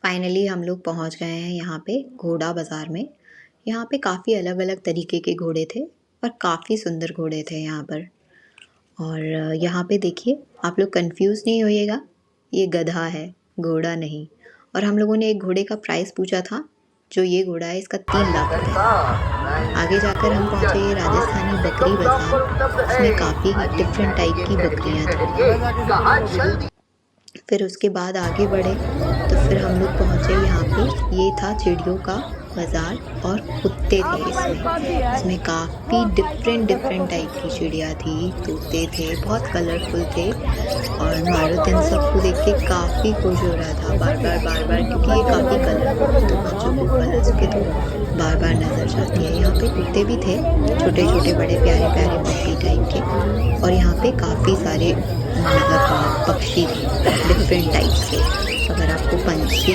Finally हम लोग पहुंच गए हैं यहाँ पे घोड़ा बाज़ार में। यहाँ पे काफ़ी अलग अलग तरीके के घोड़े थे और काफ़ी सुंदर घोड़े थे यहाँ पर। और यहाँ पे देखिए, आप लोग कंफ्यूज नहीं होइएगा, ये गधा है, घोड़ा नहीं। और हम लोगों ने एक घोड़े का प्राइस पूछा था, जो ये घोड़ा है इसका 3 लाख रुपए है। आगे जाकर हम पहुँचे ये राजस्थानी बकरी बाज़ार। इसमें काफ़ी डिफरेंट टाइप की बकरियाँ थी। फिर उसके बाद आगे बढ़े तो फिर हम लोग पहुँचे यहाँ पे, ये था चिड़ियों का बाज़ार और कुत्ते थे इसमें काफ़ी डिफरेंट टाइप की चिड़िया थी, तोते थे, बहुत कलरफुल थे। और मारुत इन सबको देख के काफ़ी खुश हो रहा था बार बार, क्योंकि ये काफ़ी कलरफुल, तो बच्चों को कलर्स के तो बार बार नज़र जाती है। यहाँ पे कुत्ते भी थे, छोटे छोटे बड़े प्यारे पप्पी टाइप के। और यहाँ पे काफ़ी सारे मतलब पक्षी थे डिफरेंट टाइप्स के। अगर आपको पंछी